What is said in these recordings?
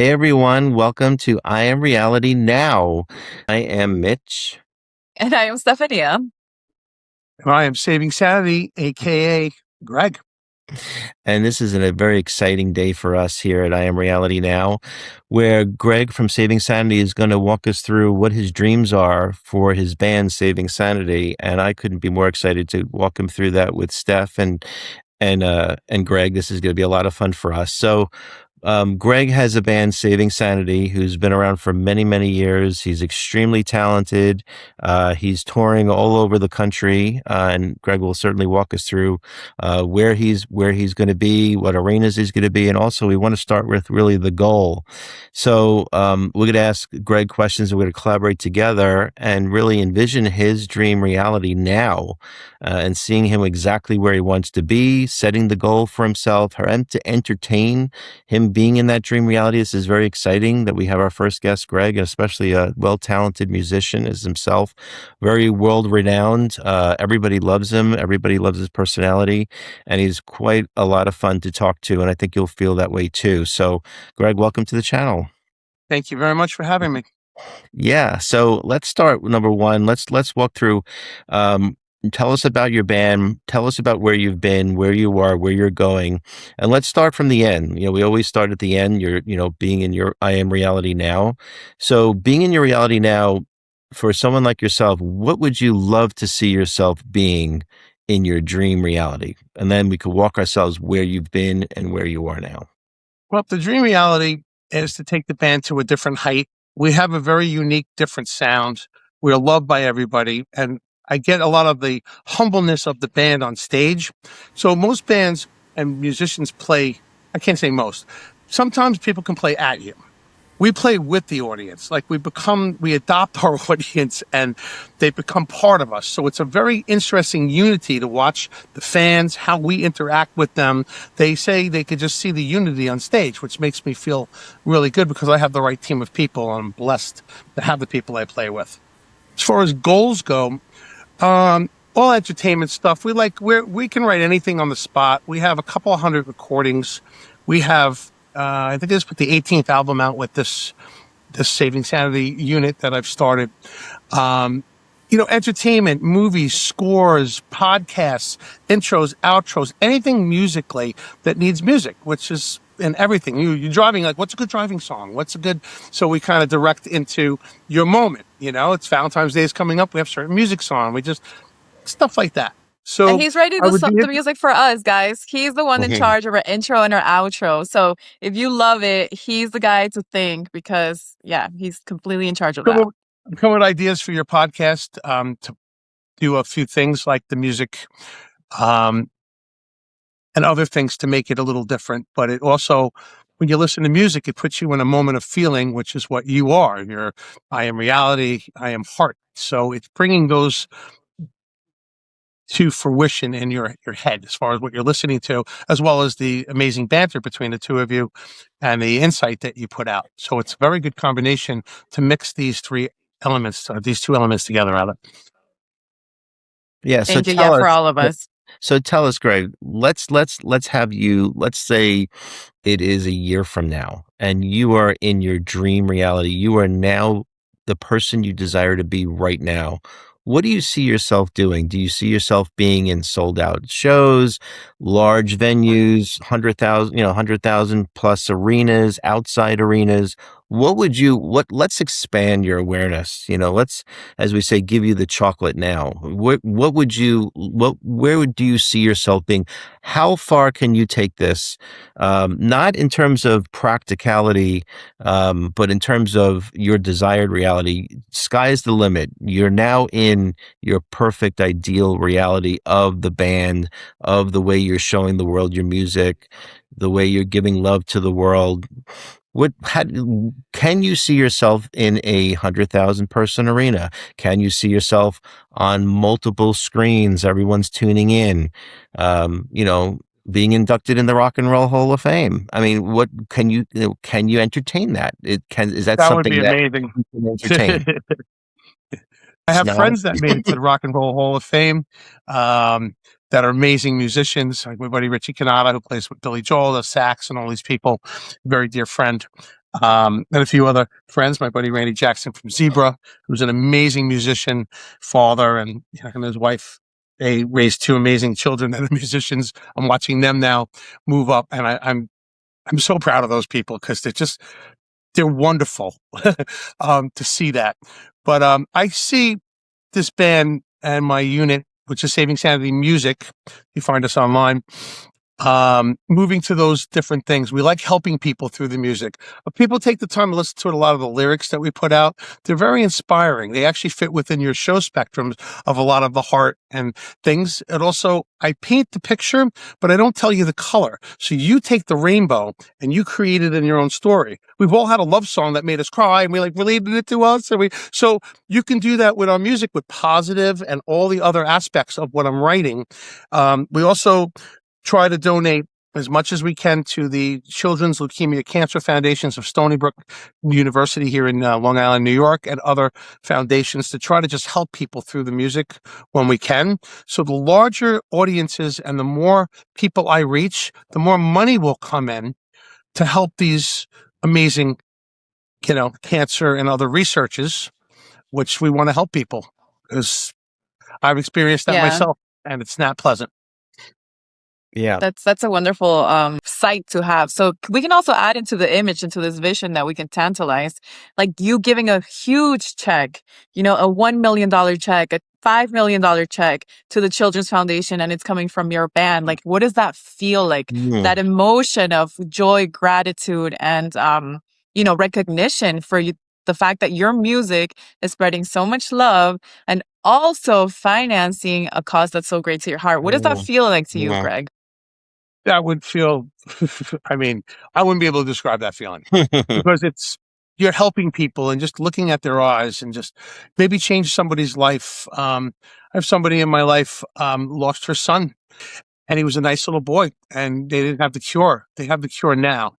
Hey everyone, welcome to I Am Reality Now. I am Mitch. And I am Stephania. I am Saving Sanity, aka Greg. And this is a very exciting day for us here at I Am Reality Now, where Greg from Saving Sanity is going to walk us through what his dreams are for his band Saving Sanity. And I couldn't be more excited to walk him through that with Steph and Greg. This is going to be a lot of fun for us. Greg has a band, Saving Sanity, who's been around for many, many years. He's extremely talented. He's touring all over the country, and Greg will certainly walk us through where he's going to be, what arenas he's going to be, and also we want to start with really the goal. We're going to ask Greg questions. We're going to collaborate together and really envision his dream reality now, and seeing him exactly where he wants to be, setting the goal for himself, and to entertain him being in that dream reality. This is very exciting that we have our first guest, Greg, especially a well-talented musician as himself, very world-renowned. Everybody loves him. Everybody loves his personality, and he's quite a lot of fun to talk to, and I think you'll feel that way too. So, Greg, welcome to the channel. Thank you very much for having me. Yeah. So let's start with number one. Let's walk through. Tell us about your band. Tell us about where you've been, where you are, where you're going, and let's start from the end. We always start at the end. Being in your I Am Reality Now. So being in your reality now, for someone like yourself, what would you love to see yourself being in your dream reality? And then we could walk ourselves where you've been and where you are now. Well, the dream reality is to take the band to a different height. We have a very unique, different sound. We're loved by everybody. And I get a lot of the humbleness of the band on stage. So most bands and musicians play, I can't say most. Sometimes people can play at you. We play with the audience. Like we adopt our audience and they become part of us. So it's a very interesting unity to watch the fans, how we interact with them. They say they could just see the unity on stage, which makes me feel really good because I have the right team of people. And I'm blessed to have the people I play with. As far as goals go, all entertainment stuff. We can write anything on the spot. We have a couple of hundred recordings. We have, I think I just put the 18th album out with this Saving Sanity unit that I've started. Entertainment, movies, scores, podcasts, intros, outros, anything musically that needs music, which is in everything. You're driving, like, what's a good driving song? So we kind of direct into your moment. It's Valentine's Day is coming up. We have certain music song. We just, stuff like that. So And he's writing I would be the music for us, guys. He's the one in Mhm. charge of our intro and our outro. So if you love it, he's the guy to thank because, yeah, he's completely in charge of that. come with ideas for your podcast, to do a few things like the music, um, and other things to make it a little different. But it also, when you listen to music, it puts you in a moment of feeling, which is what you are. I am reality, I am heart. So it's bringing those to fruition in your head as far as what you're listening to, as well as the amazing banter between the two of you and the insight that you put out. So it's a very good combination to mix these these two elements together, rather. Yeah. So Thank you. Yeah, tell for us. all of us. So tell us, Greg. Let's have you. Let's say it is a year from now, and you are in your dream reality. You are now the person you desire to be right now. What do you see yourself doing? Do you see yourself being in sold out shows, large venues, 100,000, 100,000 plus arenas, outside arenas? Let's expand your awareness. Let's, as we say, give you the chocolate now. Where do you see yourself being? How far can you take this? Not in terms of practicality, but in terms of your desired reality. Sky's the limit. You're now in your perfect, ideal reality of the band, of the way you're showing the world your music, the way you're giving love to the world. Can you see yourself in 100,000 person arena? Can you see yourself on multiple screens? Everyone's tuning in. Being inducted in the Rock and Roll Hall of Fame. I mean, what can you entertain that? Is that That would something be that amazing. you can entertain? I It's have not. friends that made it to the Rock and Roll Hall of Fame, that are amazing musicians. Like my buddy Richie Canada, who plays with Billy Joel, the sax, and all these people. Very dear friend. And a few other friends. My buddy Randy Jackson from Zebra, who's an amazing musician, father, and him and his wife. They raised two amazing children that are musicians. I'm watching them now move up, and I'm so proud of those people because they're wonderful to see that. But I see this band and my unit, which is Saving Sanity Music. You find us online. Moving to those different things. We like helping people through the music. But people take the time to listen to a lot of the lyrics that we put out. They're very inspiring. They actually fit within your show spectrums of a lot of the heart and things. And also, I paint the picture, but I don't tell you the color. So you take the rainbow and you create it in your own story. We've all had a love song that made us cry, and we related it to us. So you can do that with our music, with positive and all the other aspects of what I'm writing. We also try to donate as much as we can to the Children's Leukemia Cancer Foundations of Stony Brook University here in Long Island, New York, and other foundations to try to just help people through the music when we can. So the larger audiences and the more people I reach, the more money will come in to help these amazing, cancer and other researches, which we want to help people, because I've experienced that Yeah. myself, and it's not pleasant. Yeah. That's a wonderful sight to have. So we can also add into the image, into this vision that we can tantalize, like you giving a huge check, a $1 million check, a $5 million check to the Children's Foundation, and it's coming from your band. Like, what does that feel like? That emotion of joy, gratitude, and recognition for you. The fact that your music is spreading so much love and also financing a cause that's so great to your heart. What does that feel like to you, Greg? That would feel, I mean, I wouldn't be able to describe that feeling because you're helping people and just looking at their eyes and just maybe change somebody's life. I have somebody in my life, lost her son, and he was a nice little boy, and they didn't have the cure. They have the cure now.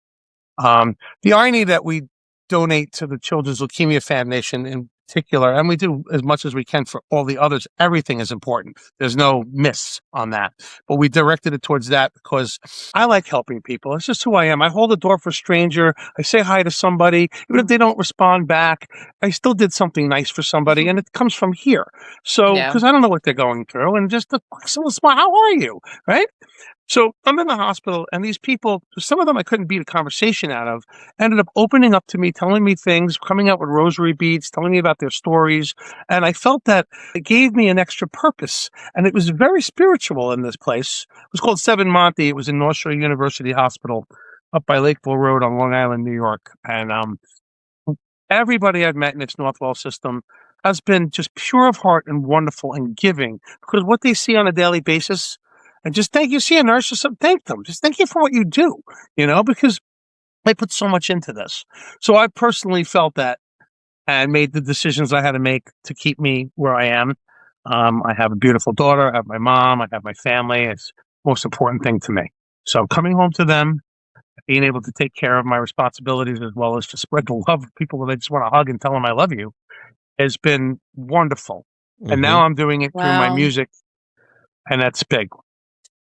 The irony that we donate to the Children's Leukemia Foundation in particular, and we do as much as we can for all the others, everything is important. There's no miss on that. But we directed it towards that because I like helping people. It's just who I am. I hold the door for a stranger. I say hi to somebody. Even if they don't respond back, I still did something nice for somebody, and it comes from here. So, because I don't know what they're going through, and just the smile, how are you? Right? So I'm in the hospital, and these people, some of them I couldn't beat a conversation out of, ended up opening up to me, telling me things, coming out with rosary beads, telling me about their stories. And I felt that it gave me an extra purpose. And it was very spiritual in this place. It was called Seven Monte. It was in North Shore University Hospital up by Lakeville Road on Long Island, New York. And everybody I've met in its Northwell system has been just pure of heart and wonderful and giving, because what they see on a daily basis, and just thank you. See a nurse or something, thank them. Just thank you for what you do, because they put so much into this. So I personally felt that and made the decisions I had to make to keep me where I am. I have a beautiful daughter. I have my mom. I have my family. It's the most important thing to me. So coming home to them, being able to take care of my responsibilities as well as to spread the love of people that I just want to hug and tell them I love you has been wonderful. And now I'm doing it through my music, and that's big.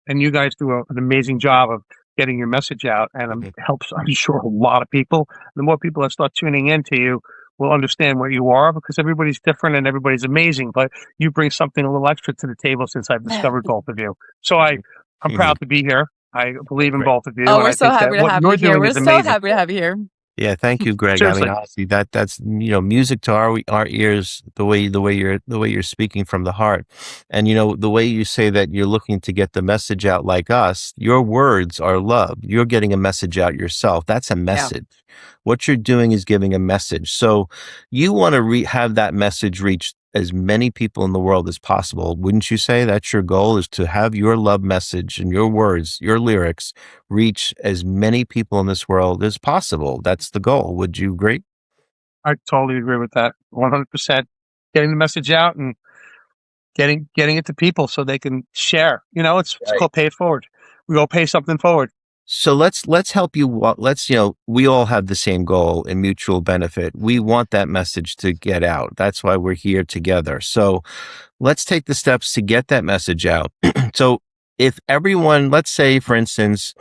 And you guys do an amazing job of getting your message out, and it helps, I'm sure, a lot of people. The more people that start tuning into you will understand where you are, because everybody's different and everybody's amazing, but you bring something a little extra to the table since I've discovered both of you. So I'm proud to be here. I believe in both of you. Oh, and we're I so think happy that to what have you're you here. doing We're is so amazing. happy to have you here. Yeah, thank you, Greg. I mean, Seriously. honestly, that's music to our ears. The way you're speaking from the heart, and the way you say that you're looking to get the message out like us. Your words are love. You're getting a message out yourself. That's a message. What you're doing is giving a message. So you want to have that message reach as many people in the world as possible. Wouldn't you say that's your goal, is to have your love message and your words, your lyrics reach as many people in this world as possible? That's the goal. Would you agree? I totally agree with that. 100%. Getting the message out and getting it to people so they can share. It's called pay it forward. We all pay something forward. So let's help you. We all have the same goal and mutual benefit. We want that message to get out. That's why we're here together. So let's take the steps to get that message out. So if everyone, let's say, for instance,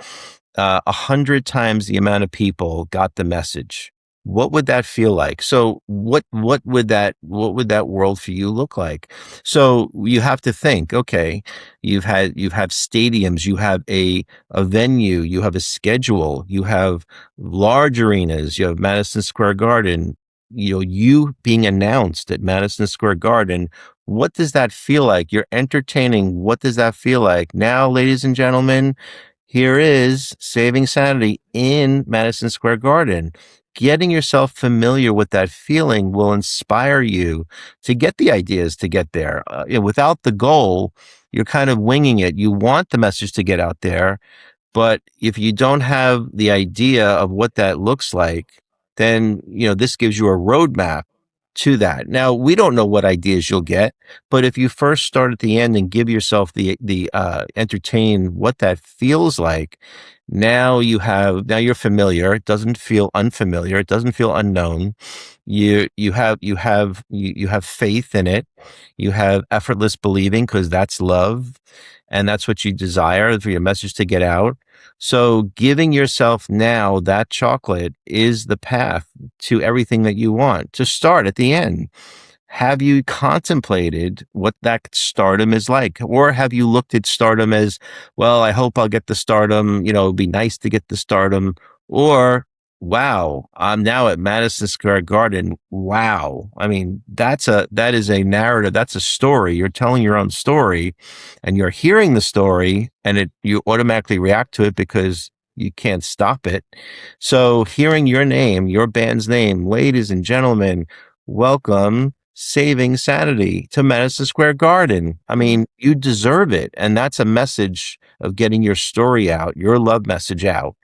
100 times the amount of people got the message, what would that feel like? So what would that world for you look like? So you have to think, okay, you have stadiums, you have a venue, you have a schedule, you have large arenas, you have Madison Square Garden, you being announced at Madison Square Garden. What does that feel like? You're entertaining. What does that feel like? Now, ladies and gentlemen, here is Saving Sanity in Madison Square Garden. Getting yourself familiar with that feeling will inspire you to get the ideas to get there. Without the goal, you're kind of winging it. You want the message to get out there, but if you don't have the idea of what that looks like, then, this gives you a roadmap to that. Now, we don't know what ideas you'll get, but if you first start at the end and give yourself the entertain what that feels like, now you're familiar. It doesn't feel unfamiliar. It doesn't feel unknown. You have faith in it. You have effortless believing because that's love, and that's what you desire for your message to get out. So giving yourself now that chocolate is the path to everything that you want to start at the end. Have you contemplated what that stardom is like? Or have you looked at stardom as, well, I hope I'll get the stardom, it'd be nice to get the stardom. Or, wow, I'm now at Madison Square Garden. Wow. I mean, that is a narrative. That's a story. You're telling your own story and you're hearing the story and you automatically react to it because you can't stop it. So hearing your name, your band's name, ladies and gentlemen, welcome Saving Sanity to Madison Square Garden. I mean, you deserve it. And that's a message of getting your story out, your love message out.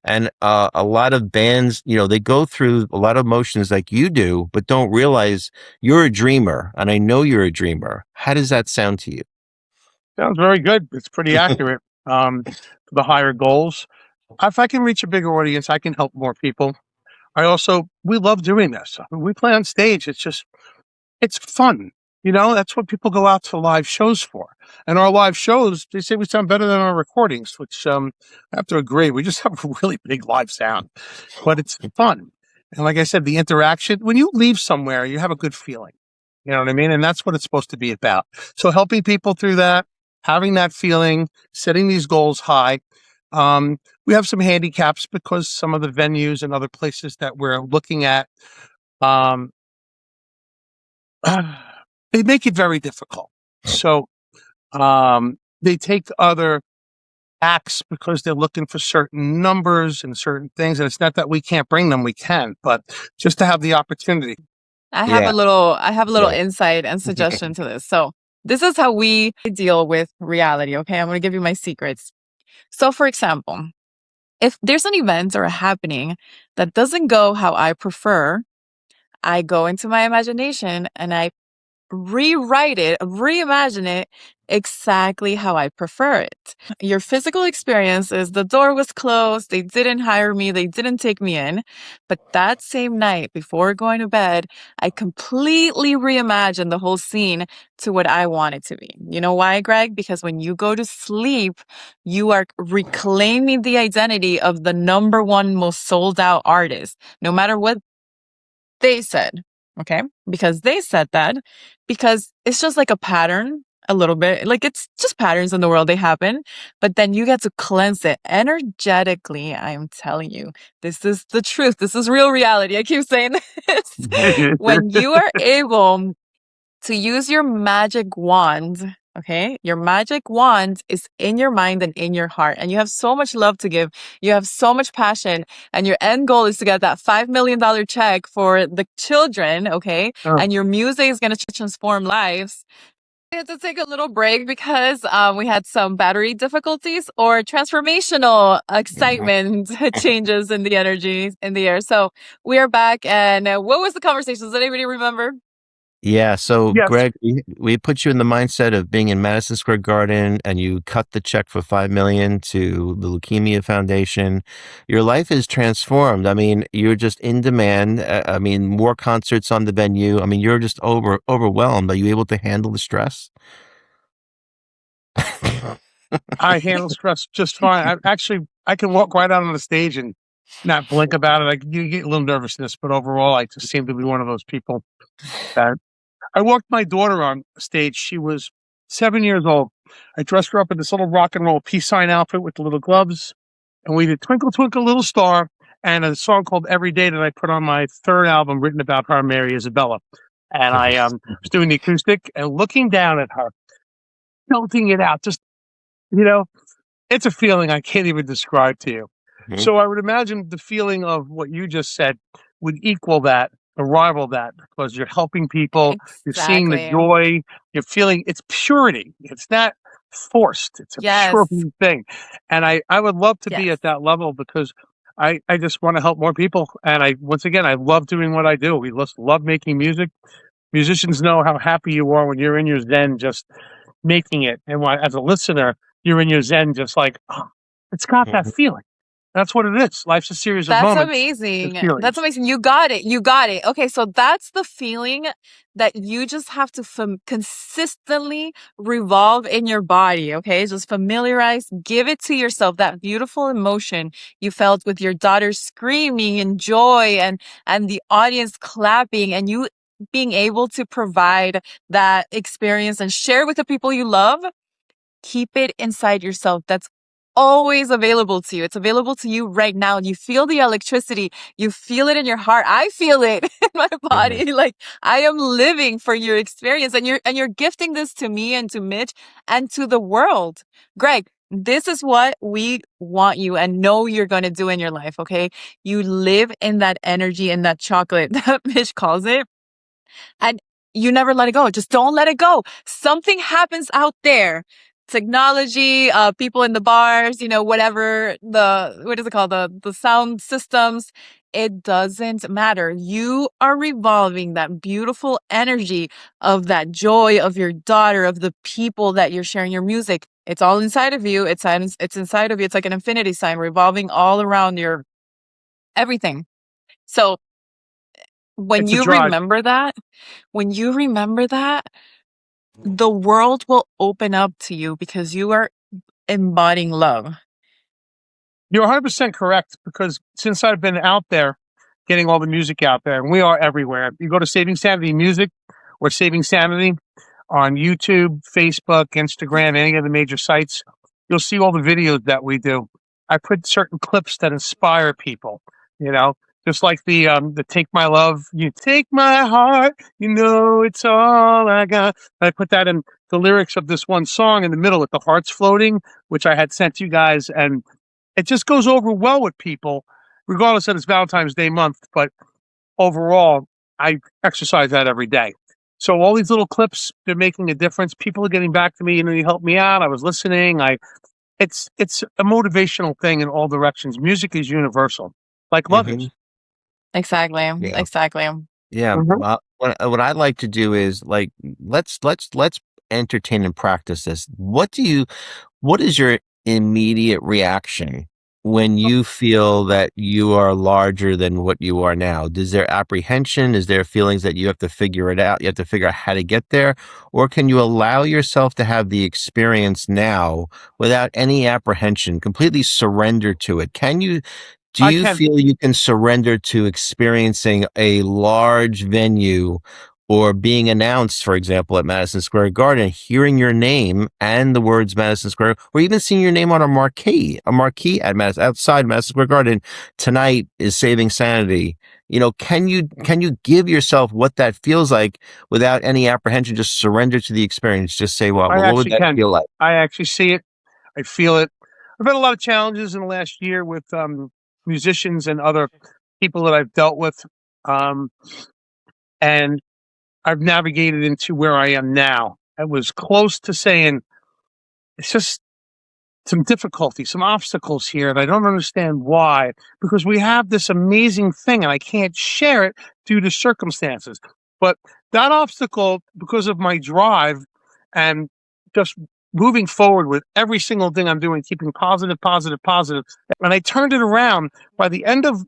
And a lot of bands, they go through a lot of emotions like you do, but don't realize you're a dreamer. And I know you're a dreamer. How does that sound to you? Sounds very good. It's pretty accurate. For the higher goals. If I can reach a bigger audience, I can help more people. We love doing this. I mean, we play on stage. It's fun. That's what people go out to live shows for. And our live shows, they say we sound better than our recordings, which I have to agree. We just have a really big live sound, but it's fun. And like I said, the interaction, when you leave somewhere, you have a good feeling. You know what I mean? And that's what it's supposed to be about. So helping people through that, having that feeling, setting these goals high. We have some handicaps because some of the venues and other places that we're looking at, um, they make it very difficult. So they take other acts because they're looking for certain numbers and certain things. And it's not that we can't bring them, we can, but just to have the opportunity. Yeah. I have a little Yeah. insight and suggestion to this. So this is how we deal with reality. Okay. I'm going to give you my secrets. So for example, if there's an event or a happening that doesn't go how I prefer, I go into my imagination and I rewrite it, reimagine it exactly how I prefer it. Your physical experience is the door was closed, they didn't hire me, they didn't take me in. But that same night, before going to bed, I completely reimagined the whole scene to what I want it to be. You know why, Greg? Because when you go to sleep, you are reclaiming the identity of the number one most sold out artist, no matter what they said, okay? Because they said that, because it's just like a pattern, a little bit. Like it's just patterns in the world, they happen. But then you get to cleanse it energetically. I'm telling you, this is the truth. This is real reality. I keep saying this. When you are able to use your magic wand, okay? Your magic wand is in your mind and in your heart, and you have so much love to give. You have so much passion, and your end goal is to get that $5 million check for the children, okay? Oh, And your music is going to transform lives. I had to take a little break because we had some battery difficulties or transformational excitement changes in the energy in the air. So we are back. And what was the conversation? Does anybody remember? Yeah. So, yes. Greg, we put you in the mindset of being in Madison Square Garden, and you cut the check for 5 million to the Leukemia Foundation. Your life is transformed. I mean, you're just in demand. I mean, more concerts on the venue. I mean, you're just overwhelmed. Are you able to handle the stress? I handle stress just fine. I can walk right out on the stage and not blink about it. Like you get a little nervousness, but overall, I just seem to be one of those people that I walked my daughter on stage. She was 7 years old. I dressed her up in this little rock and roll peace sign outfit with the little gloves, and we did "Twinkle Twinkle Little Star" and a song called "Every Day" that I put on my third album, written about her, Mary Isabella. And I was doing the acoustic and looking down at her, belting it out. Just you know, it's a feeling I can't even describe to you. Mhm. So I would imagine the feeling of what you just said would equal that, or rival that, because you're helping people, you're seeing the Exactly. joy, you're feeling it's purity. It's not forced. It's a pure Yes. thing. And I would love to be Yes. at that level because I just want to help more people. And once again, I love doing what I do. We just love making music. Musicians know how happy you are when you're in your zen, just making it. And as a listener, you're in your zen, just like, oh, it's got that Mhm. feeling. That's what it is. Life's a series of That's moments and amazing. That's feelings. amazing. You got it. You got it. Okay, so that's the feeling that you just have to consistently revolve in your body, okay? Just familiarize, give it to yourself, that beautiful emotion you felt with your daughter screaming in joy and the audience clapping and you being able to provide that experience and share with the people you love. Keep it inside yourself. That's always available to you. It's available to you right now. You feel the electricity. You feel it in your heart. I feel it in my Mhm. body. Like I am living for your experience and you're gifting this to me and to Mitch and to the world. Greg, this is what we want you and know you're going to do in your life, okay? You live in that energy and that chocolate that Mitch calls it and you never let it go. Just don't let it go. Something happens out there. Technology, people in the bars, whatever what is it called? The sound systems. It doesn't matter. You are revolving that beautiful energy of that joy of your daughter, of the people that you're sharing your music. It's all inside of you. It's inside of you. It's like an infinity sign revolving all around your everything. So when It's a you drive. remember that, when you remember that, the world will open up to you because you are embodying love. You're 100% correct because since I've been out there getting all the music out there, and we are everywhere. You go to Saving Sanity Music or Saving Sanity on YouTube, Facebook, Instagram, any of the major sites, you'll see all the videos that we do. I put certain clips that inspire people, you know, just like the "Take My Love," "You Take My Heart, You Know It's All I Got." I put that in the lyrics of this one song in the middle with the hearts floating, which I had sent you guys, and it just goes over well with people, regardless that it's Valentine's Day month. But overall, I exercise that every day. So all these little clips, they're making a difference. People are getting back to me, you helped me out. I was listening. It's a motivational thing in all directions. Music is universal, like love is. Mhm. Exactly. Yeah. Exactly. Yeah. Mhm. Well, what I like to do is like let's entertain and practice this. What is your immediate reaction when you feel that you are larger than what you are now? Is there apprehension? Is there feelings that you have to figure it out? You have to figure out how to get there? Or can you allow yourself to have the experience now without any apprehension, completely surrender to it? Do I you can. feel you can surrender to experiencing a large venue or being announced, for example, at Madison Square Garden, hearing your name and the words Madison Square, or even seeing your name on a marquee at outside Madison Square Garden, tonight is Saving Sanity. Can you give yourself what that feels like without any apprehension? Just surrender to the experience. Just say, well, I what would actually that can. feel like? I actually see it. I feel it. I've had a lot of challenges in the last year with musicians and other people that I've dealt with. Um, and I've navigated into where I am now. I was close to saying it's just some difficulty, some obstacles here, and I don't understand why. Because we have this amazing thing, and I can't share it due to circumstances. But that obstacle, because of my drive and just moving forward with every single thing I'm doing, keeping positive, positive, positive, and I turned it around by the end of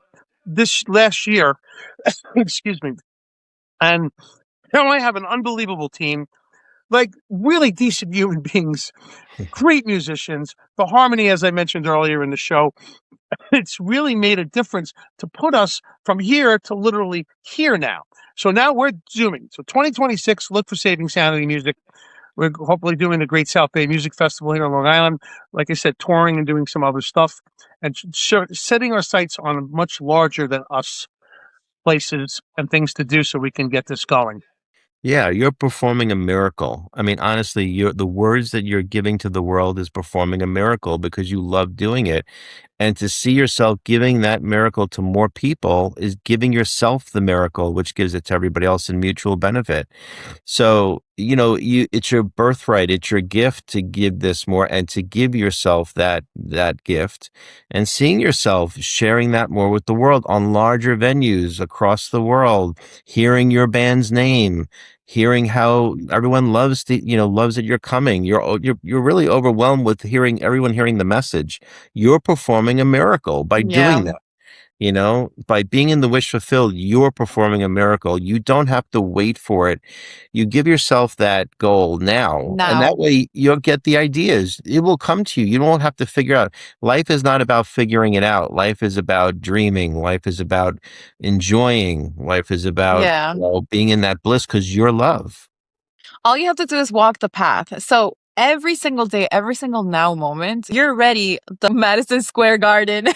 this last year. Excuse me, and now I have an unbelievable team, like really decent human beings, great musicians. The harmony, as I mentioned earlier in the show, It's really made a difference to put us from here to literally here now. So now we're zooming. So 2026, look for Saving Sanity music. We're hopefully doing the Great South Bay Music Festival here on Long Island. Like I said, touring and doing some other stuff, and setting our sights on much larger than us places and things to do so we can get this going. Yeah, you're performing a miracle. I mean, honestly, the words that you're giving to the world is performing a miracle because you love doing it. And to see yourself giving that miracle to more people is giving yourself the miracle, which gives it to everybody else in mutual benefit. So, it's your birthright, it's your gift to give this more and to give yourself that gift and seeing yourself sharing that more with the world on larger venues across the world, hearing your band's name, hearing how everyone loves that you're coming. You're really overwhelmed with everyone hearing the message. You're performing a miracle by doing Yeah. that. By being in the wish fulfilled, you're performing a miracle. You don't have to wait for it. You give yourself that goal now, and Now. that way you'll get the ideas. It will come to you. You don't have to figure out. Life is not about figuring it out. Life is about dreaming. Life is about enjoying. Life is about Yeah. being in that bliss because you're love. All you have to do is walk the path. So every single day, every single now moment, you're ready. The Madison Square Garden,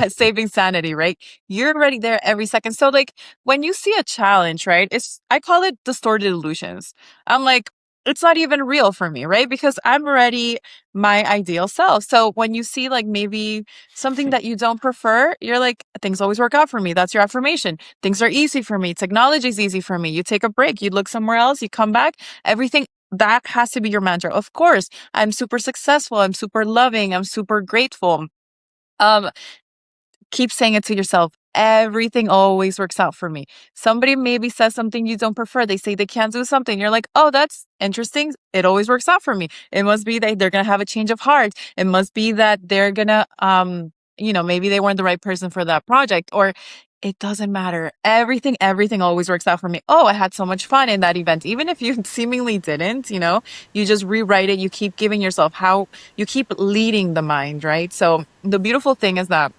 Saving Sanity, right? You're ready there every second. So like when you see a challenge, right? I call it distorted illusions. I'm like, it's not even real for me, right? Because I'm already my ideal self. So when you see like maybe something that you don't prefer, you're like, things always work out for me. That's your affirmation. Things are easy for me. Technology is easy for me. You take a break, you look somewhere else, you come back, everything that has to be your mantra. Of course, I'm super successful, I'm super loving, I'm super grateful. Um, Keep saying it to yourself. Everything always works out for me. Somebody maybe says something you don't prefer. They say they can't do something. You're like, oh, that's interesting. It always works out for me. It must be that they're going to have a change of heart. It must be that they're going to, maybe they weren't the right person for that project, or it doesn't matter. Everything always works out for me. Oh, I had so much fun in that event. Even if you seemingly didn't, you just rewrite it. You keep giving yourself how you keep leading the mind, right? So the beautiful thing is that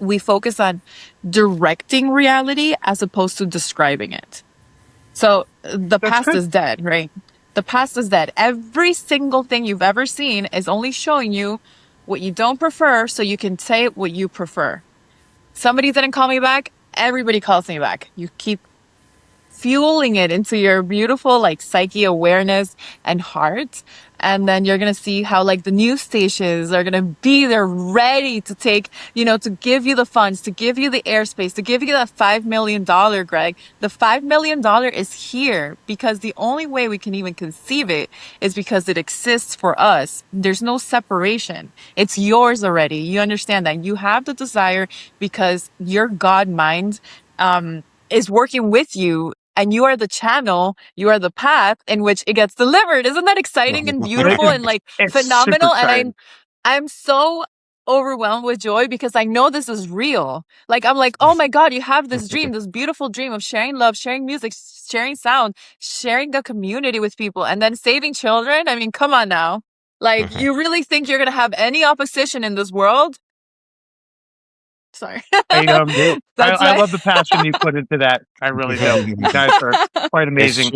we focus on directing reality as opposed to describing it. So the That's past good. is dead, right? The past is dead. Every single thing you've ever seen is only showing you what you don't prefer so you can say what you prefer. Somebody didn't call me back. Everybody calls me back. You keep fueling it into your beautiful like psyche awareness and heart, and then you're gonna see how like the news stations are gonna be there ready to take, to give you the funds, to give you the airspace, to give you that $5 million, Greg. The $5 million is here because the only way we can even conceive it is because it exists for us. There's no separation. It's yours already. You understand that you have the desire because your God mind is working with you, and you are the channel, you are the path in which it gets delivered. Isn't that exciting and It beautiful is, and like it's super phenomenal? And exciting. I'm so overwhelmed with joy because I know this is real. Like I'm like, oh my God, you have this dream, this beautiful dream of sharing love, sharing music, sharing sound, sharing the community with people, and then saving children. I mean, come on now. Like, you really think you're gonna have any opposition in this world? Sorry. That's I my love the passion you put into that. I really do. You guys are quite It's amazing.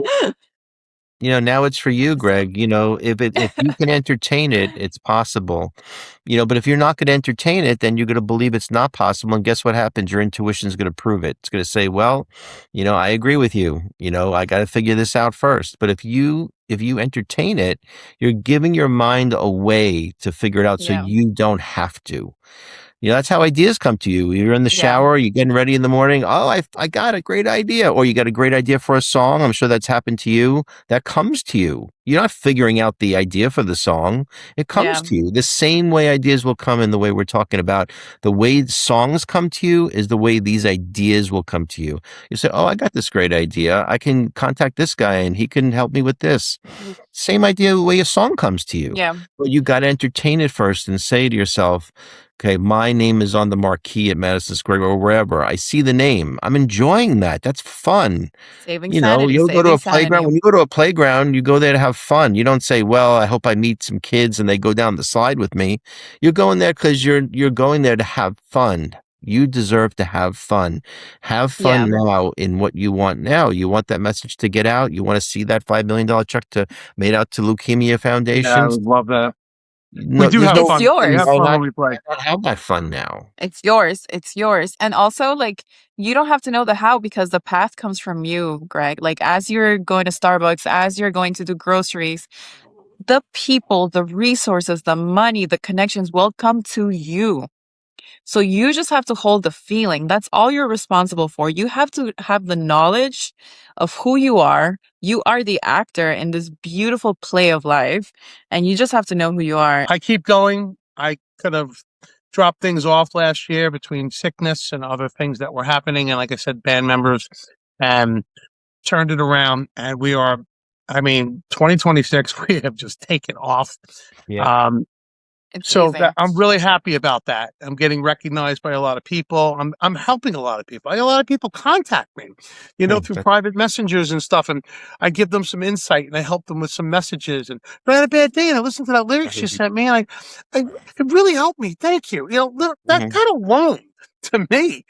now it's for you, Greg. If you can entertain it, it's possible. But if you're not going to entertain it, then you're going to believe it's not possible. And guess what happens? Your intuition is going to prove it. It's going to say, well, I agree with you. I got to figure this out first. But if you entertain it, you're giving your mind a way to figure it out so yeah, you don't have to. That's how ideas come to you. You're in the yeah, shower, you're getting ready in the morning. Oh, I got a great idea. Or you got a great idea for a song. I'm sure that's happened to you. That comes to you. You're not figuring out the idea for the song. It comes yeah, to you. The same way ideas will come in the way we're talking about. The way songs come to you is the way these ideas will come to you. You say, oh, I got this great idea. I can contact this guy and he can help me with this. Same idea the way a song comes to you. yeah. But you got to entertain it first and say to yourself, Okay, my name is on the marquee at Madison Square or wherever. I see the name. I'm enjoying that. That's fun. Saving You know, sanity, you'll go to saving a playground. sanity. When you go to a playground, you go there to have fun. You don't say, "Well, I hope I meet some kids and they go down the slide with me." You're going there because you're going there to have fun. You deserve to have fun. Have Yeah, fun now in what you want now. You want that message to get out. You want to see that $5 million check to made out to leukemia Yeah, I foundations. would love that. We No, do there's have no it's fun. We reason have yours. why fun when not. we play. Why not have that fun now? It's yours. It's yours. And also, like, you don't have to know the how because the path comes from you, Greg. Like, as you're going to Starbucks, as you're going to do groceries, the people, the resources, the money, the connections will come to you. So you just have to hold the feeling. That's all you're responsible for. You have to have the knowledge of who you are. You are the actor in this beautiful play of life, and you just have to know who you are. I keep going. I could have dropped things off last year between sickness and other things that were happening. And like I said, band members and turned it around. And we are, I mean, 2026, we have just taken off. Yeah. Um, It's So that easy. I'm really happy about that. I'm getting recognized by a lot of people. I'm helping a lot of people. I get a lot of people contact me, through That, private messengers and stuff, and I give them some insight and I help them with some messages. And I had a bad day, and I listened to that lyrics you sent me, and it really helped me. Thank you. That hmm kind of alone to me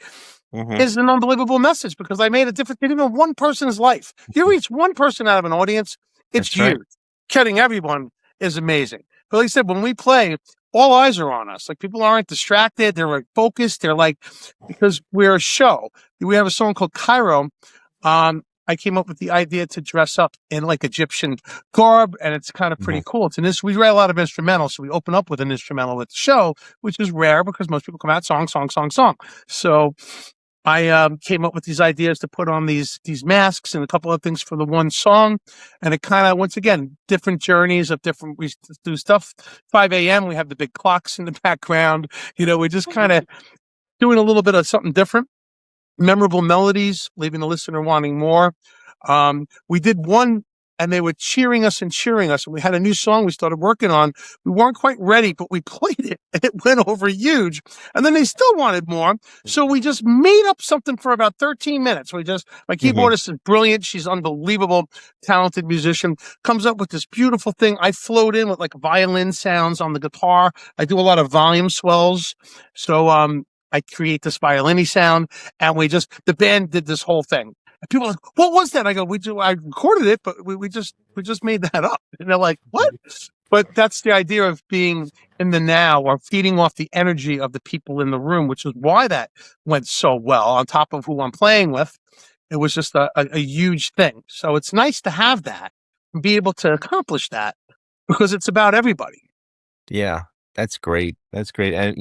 hmm is an unbelievable message because I made a difference in even one person's life. You reach one person out of an audience, it's That's right. huge. Getting everyone is amazing. But like I said, when we play, all eyes are on us. Like people aren't distracted. They're like focused. They're like, because we're a show. We have a song called Cairo. I came up with the idea to dress up in like Egyptian garb, and it's kind of hmm pretty cool. We write a lot of instrumentals, so we open up with an instrumental with the show, which is rare because most people come out song, song, song, song. So I came up with these ideas to put on these masks and a couple of things for the one song, and it kind of once again different journeys of different. We do stuff 5 a.m. We have the big clocks in the background. We're just kind of doing a little bit of something different. Memorable melodies, leaving the listener wanting more. We did one and they were cheering us and cheering us. And we had a new song we started working on. We weren't quite ready, but we played it and it went over huge. And then they still wanted more. So we just made up something for about 13 minutes. My hmm keyboardist is brilliant. She's unbelievable, talented musician, comes up with this beautiful thing. I float in with like violin sounds on the guitar. I do a lot of volume swells. So, I create this violin sound and the band did this whole thing. And people are like, what was that? I go, I recorded it, but we just made that up. And they're like, what? But that's the idea of being in the now or feeding off the energy of the people in the room, which is why that went so well on top of who I'm playing with. It was just a huge thing. So it's nice to have that and be able to accomplish that because it's about everybody. Yeah, that's great. That's great. And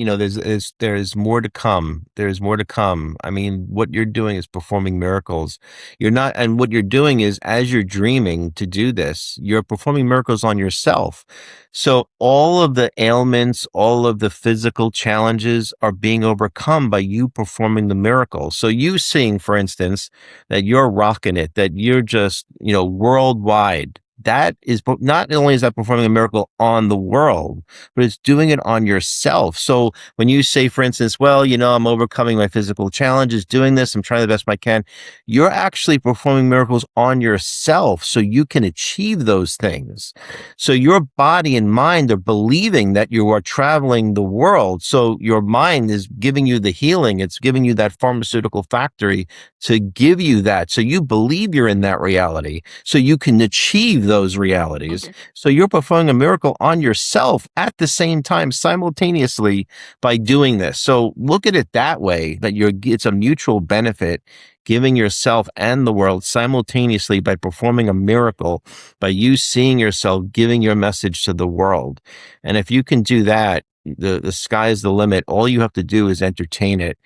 there's more to come. There's more to come. I mean, what you're doing is performing miracles. You're not, and what you're doing is as you're dreaming to do this, you're performing miracles on yourself. So all of the ailments, all of the physical challenges are being overcome by you performing the miracle. So you seeing, for instance, that you're rocking it, that you're just, worldwide. That is not only is that performing a miracle on the world, but it's doing it on yourself. So when you say, for instance, well, I'm overcoming my physical challenges, doing this, I'm trying the best I can, you're actually performing miracles on yourself so you can achieve those things. So your body and mind are believing that you are traveling the world. So your mind is giving you the healing. It's giving you that pharmaceutical factory to give you that. So you believe you're in that reality. So you can achieve those realities. Okay. So you're performing a miracle on yourself at the same time, simultaneously by doing this. So look at it that way, that it's a mutual benefit, giving yourself and the world simultaneously by performing a miracle, by you seeing yourself, giving your message to the world. And if you can do that, the sky is the limit. All you have to do is entertain it,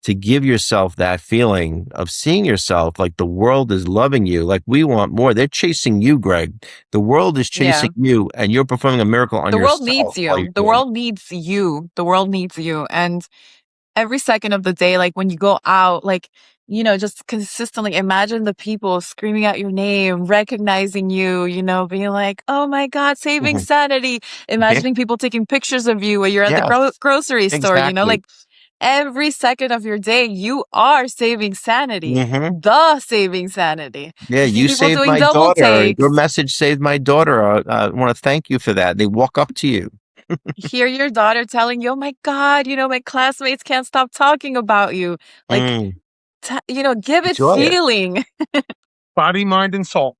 to give yourself that feeling of seeing yourself like the world is loving you, like we want more. They're chasing you, Greg. The world is Yeah. chasing you, and you're performing a miracle on The world needs yourself while you're you. The doing it. world needs you. The world needs you. And every second of the day, like when you go out, like just consistently imagine the people screaming out your name, recognizing you, being like, oh my God, saving Mhm. sanity. Yeah, Imagining people taking pictures of you while you're at the yes, grocery store, exactly. like every second of your day, you are saving sanity, Hmm. the saving sanity. Yeah, You see you people saved doing my double daughter. Your takes, message saved my daughter. I want to thank you for that. They walk up to you. hear your daughter telling you, oh my God, my classmates can't stop talking about you. Like, Mm, give it enjoy it. feeling. Body, mind, and soul.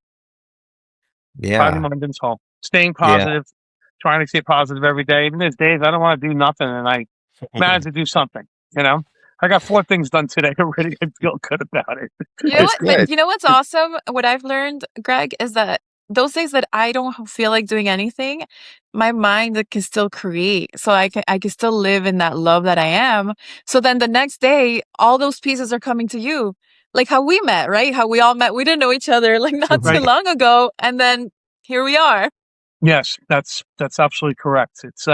Body, Yeah. mind, and soul. Staying Yeah. positive, trying to stay positive every day. Even there's days I don't want to do nothing, and I manage to do something. You know, I got 4 things done today already. I feel good about it. You know That's what? But good. you know what's awesome? What I've learned, Greg, is that those days that I don't feel like doing anything, my mind can still create. So I can still live in that love that I am. So then the next day, all those pieces are coming to you. Like how we met, right? How we all met. We didn't know each other like not too Right. long ago. And then here we are. Yes, that's absolutely correct. It's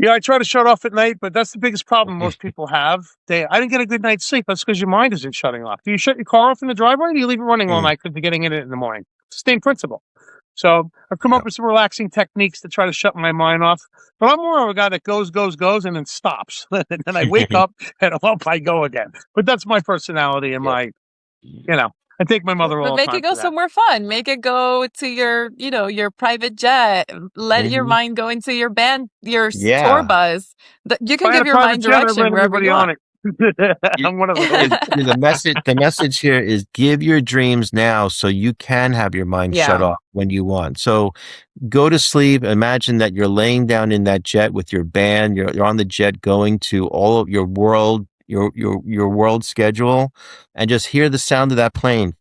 yeah, I try to shut off at night, but that's the biggest problem most people have. I didn't get a good night's sleep. That's because your mind isn't shutting off. Do you shut your car off in the driveway, or do you leave it running all Mm, night because you're getting in it in the morning? It's the same principle. So I've come yeah. up with some relaxing techniques to try to shut my mind off. But I'm more of a guy that goes, and then stops. And then I wake up and up I go again. But that's my personality and Yep. I thank my mother But all the make it time go for that. somewhere fun. Make it go to your private jet. Let your Hmm. mind go into your band, your tour Yeah. bus. You If can I had give a your private mind jet, I'd direction let wherever everybody you on want. it. You, I'm one of those. the message here is give your dreams now so you can have your mind shut Yeah, off when you want. So go to sleep. Imagine that you're laying down in that jet with your band. You're on the jet going to all of your world, your world schedule, and just hear the sound of that plane.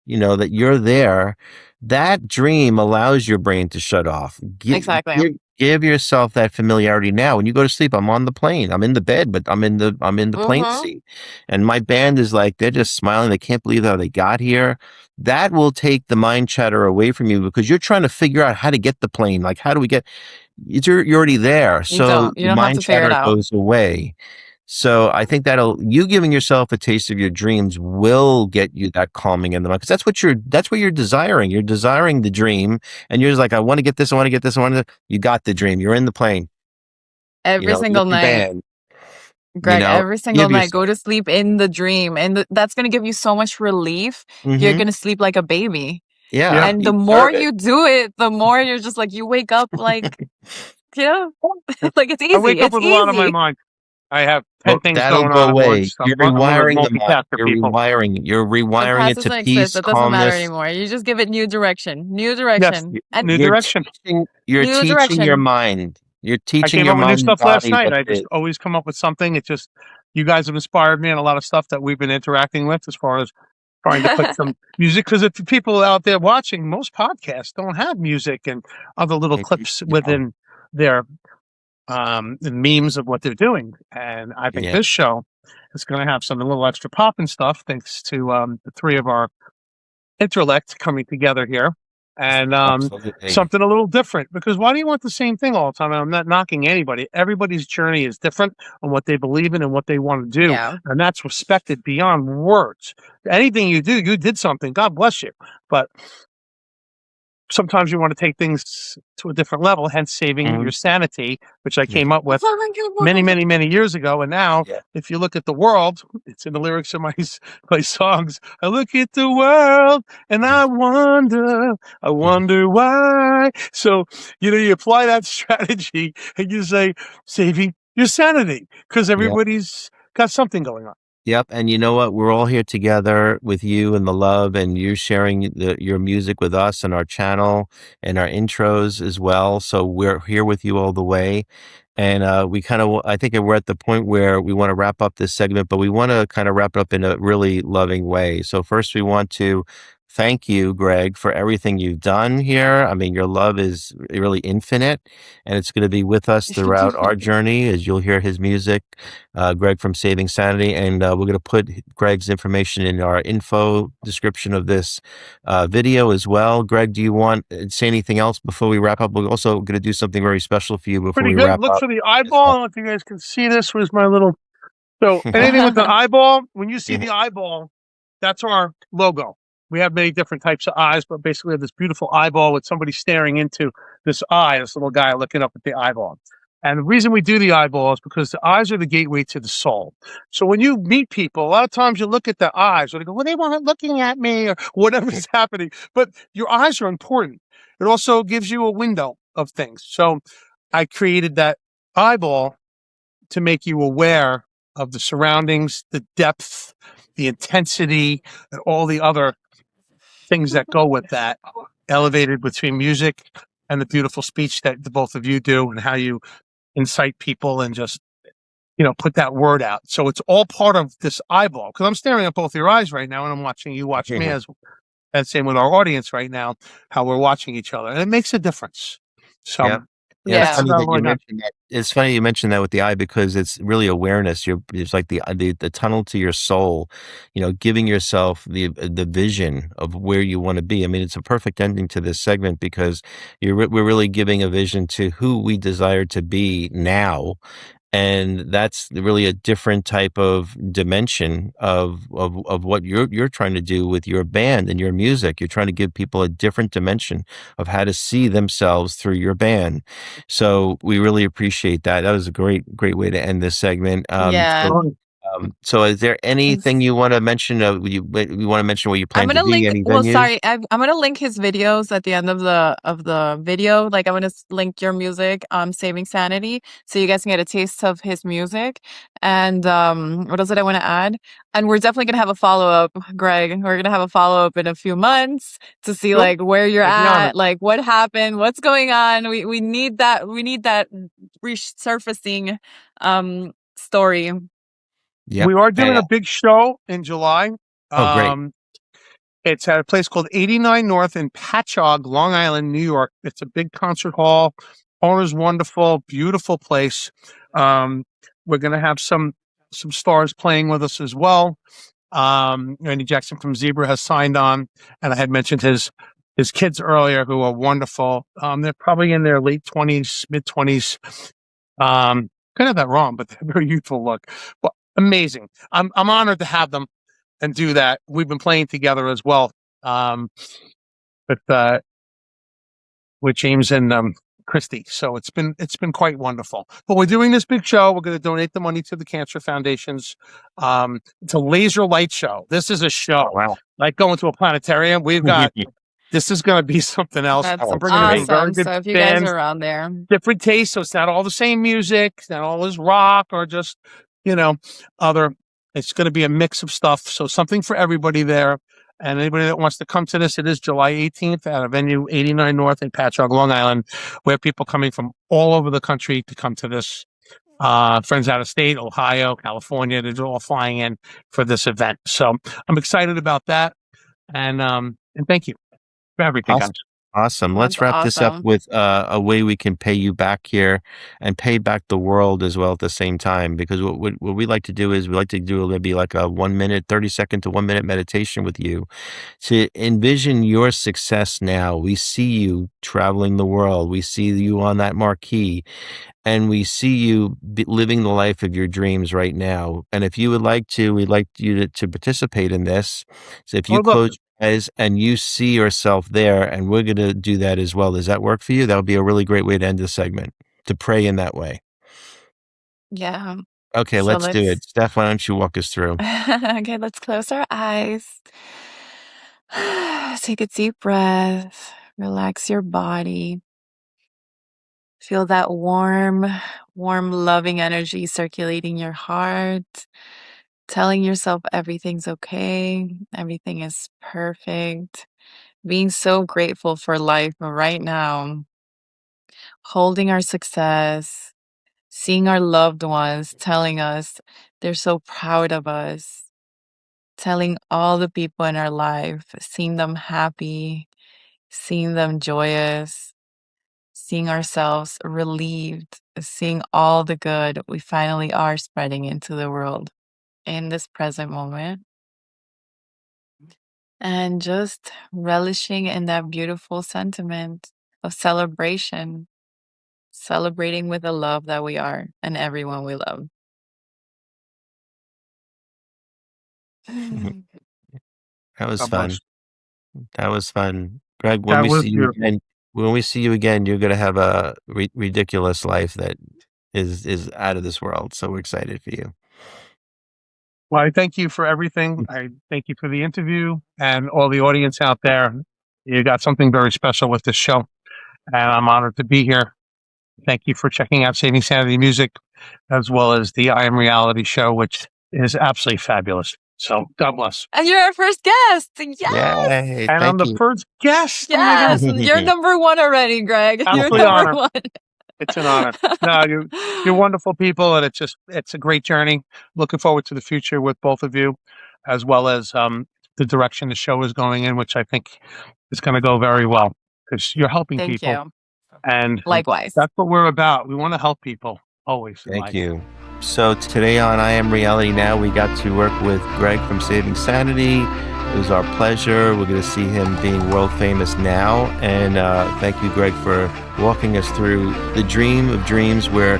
That you're there. That dream allows your brain to shut off. exactly. Give yourself that familiarity now. When you go to sleep, I'm on the plane. I'm in the bed, but I'm in the plane Mm-hmm. seat. And my band is like, they're just smiling. They can't believe how they got here. That will take the mind chatter away from you because you're trying to figure out how to get the plane. Like, how do we get you're already there. You So don't. You the don't have mind to figure it chatter out. goes away. So I think you giving yourself a taste of your dreams will get you that calming in the mind because that's what you're desiring. You're desiring the dream, and you're just like, I want to get this, I want to get this, I want to. You got the dream. You're in the plane, Every with single your night, band. Greg, every single Give night, go yourself. to sleep in the dream. And that's going to give you so much relief. You're Mm-hmm. going to sleep like a baby. Yeah. Yeah, And the you more deserve it. you do it, the more you're just like, you wake up like, you know, like it's I easy. wake up It's with a lot on my easy. mind. I have Well, 10 things that'll going go on at away. once. You're I'm one of those rewiring the mind. multitasker You're people. rewiring. You're The rewiring past it to doesn't exist. peace, It doesn't matter calmness. anymore. You just give it new direction, new Yes. direction, and New You're direction. teaching. You're new teaching your direction. mind. You're I teaching came your up with new mind and stuff last body night. what I it just is. always come up with something. It's just, you guys have inspired me and a lot of stuff that we've been interacting with as far as trying to put some music. Because if the people out there watching, most podcasts don't have music and other little Mhm. clips Yeah. within their the memes of what they're doing. And I think Yeah. this show is going to have some a little extra pop and stuff thanks to the three of our intellect coming together here. And Absolutely. something a little different because why do you want the same thing all the time? And I'm not knocking anybody. Everybody's journey is different on what they believe in and what they want to do. Yeah, And that's respected beyond words. Anything you do, you did something. God bless you. But sometimes you want to take things to a different level, hence saving Mhm. your sanity, which I Yeah. came up with many, many, many years ago. And now, Yeah. if you look at the world, it's in the lyrics of my songs. I look at the world and I wonder why. So, you apply that strategy and you say, saving your sanity, because Yeah. everybody's got something going on. Yep. And you know what? We're all here together with you and the love, and you sharing your music with us and our channel and our intros as well. So we're here with you all the way. And I think we're at the point where we want to wrap up this segment, but we want to kind of wrap it up in a really loving way. So first, we want to thank you, Greg, for everything you've done here. I mean, your love is really infinite, and it's going to be with us throughout our journey as you'll hear his music, Greg from Saving Sanity. And we're going to put Greg's information in our info description of this video as well. Greg, do you want to say anything else before we wrap up? We're also going to do something very special for you before Pretty we good. wrap Look up for the as eyeball. I well. don't know if you guys can see this. Was my little So anything with an eyeball, when you see Mhm. the eyeball, that's our logo. We have many different types of eyes, but basically we have this beautiful eyeball with somebody staring into this eye, this little guy looking up at the eyeball. And the reason we do the eyeball is because the eyes are the gateway to the soul. So when you meet people, a lot of times you look at the eyes or they go, well, they weren't looking at me or whatever's happening. But your eyes are important. It also gives you a window of things. So I created that eyeball to make you aware of the surroundings, the depth, the intensity, and all the other things that go with that, elevated between music and the beautiful speech that the both of you do and how you incite people and just, put that word out. So it's all part of this eyeball because I'm staring at both your eyes right now and I'm watching you watch me as same with our audience right now, how we're watching each other. And it makes a difference. Yeah. So Yeah, it's that's Yeah. funny what I that you learned. mentioned that. It's funny you mentioned that with the eye because it's really awareness. It's like the tunnel to your soul, giving yourself the vision of where you want to be. I mean, it's a perfect ending to this segment because we're really giving a vision to who we desire to be now, and that's really a different type of dimension of what you're trying to do with your band and your music. You're trying to give people a different dimension of how to see themselves through your band. So we really appreciate that. That was a great way to end this segment. Yeah. So is there anything you want to mention? You want to mention where you I'm plan to gonna be? link. Any Well, venues? sorry, I'm gonna link his videos at the end of the video. Like, I'm gonna link your music, Saving Sanity, so you guys can get a taste of his music. And what else did I want to add? And we're definitely gonna have a follow up, Greg. We're gonna have a follow up in a few months to see Sure. like where you're I'd be honored. at, like what happened, what's going on. We need that. We need that resurfacing story. Yep. We are doing And a big show in July. oh, great. Um, it's at a place called 89 North in Patchogue, Long Island, New York. It's a big concert hall. Owner's wonderful, beautiful place. Um, we're going to have some stars playing with us as well. Randy Jackson from Zebra has signed on, and I had mentioned his kids earlier, who are wonderful. They're probably in their late 20s, mid 20s. Could have that wrong, but they're very youthful look. But amazing. I'm honored to have them and do that. We've been playing together as well, um, with James and Christy. So it's been quite wonderful. But we're doing this big show. We're going to donate the money to the cancer foundations. It's a laser light show. This is a Oh, show wow. like going to a planetarium. We've got this is going to be something else. That's Oh, I'm bringing in some great. very awesome. good So if you guys bands, are around there, different tastes. So it's not all the same music. It's not all this rock or just, you know, other. It's going to be a mix of stuff. So something for everybody there. And anybody that wants to come to this, it is July 18th at a venue 89 North in Patchogue, Long Island, where people coming from all over the country to come to this. Friends out of state, Ohio, California, they're all flying in for this event. So I'm excited about that. And thank you for everything, guys. Awesome. Awesome. that's Let's wrap this up awesome. with a way we can pay you back here and pay back the world as well at the same time. Because what we like to do is we like to do maybe like a 1 minute, 30 second to 1 minute meditation with you to envision your success now. We see you traveling the world. We see you on that marquee and we see you living the life of your dreams right now. And if you would like to, we'd like you to participate in this. So if I you would love close to. your eyes and you see yourself there, and we're going to do that as well. Does that work for you? That would be a really great way to end the segment, to pray in that way. Yeah. Okay, So let's do it. let's Steph, why don't you walk us through? okay, let's close our eyes. Take a deep breath. Relax your body. Feel that warm, loving energy circulating your heart, telling yourself everything's okay, everything is perfect. Being so grateful for life right now, holding our success, seeing our loved ones telling us they're so proud of us, telling all the people in our life, seeing them happy, seeing them joyous, seeing ourselves relieved, seeing all the good we finally are spreading into the world in this present moment, and just relishing in that beautiful sentiment of celebration, celebrating with the love that we are and everyone we love. That was God bless. fun. That was fun. Greg, That was beautiful. when we see you again, you're going to have a ridiculous life that is out of this world. So we're excited for you. Well, I thank you for everything. I thank you for the interview and all the audience out there. You got something very special with this show, and I'm honored to be here. Thank you for checking out Saving Sanity Music, as well as the I Am Reality show, which is absolutely fabulous. So God bless. And you're our first guest. Yes. Yay. And I'm Thank the you. first guest. Oh my God. Yes. You're number one already, Greg. You're Absolutely number honor. one. It's an honor. No, you're wonderful people, and it's a great journey. Looking forward to the future with both of you, as well as the direction the show is going in, which I think is going to go very well because you're helping Thank people, you. and Likewise. that's what we're about. We want to help people always in Thank life. you. So today on I Am Reality Now, we got to work with Greg from Saving Sanity. It was our pleasure. We're going to see him being world famous now. And thank you, Greg, for walking us through the dream of dreams where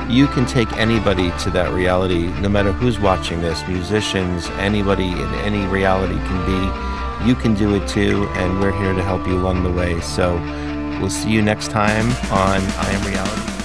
you can take anybody to that reality, no matter who's watching this, musicians, anybody in any reality can be. You can do it too, and we're here to help you along the way. So we'll see you next time on I Am Reality.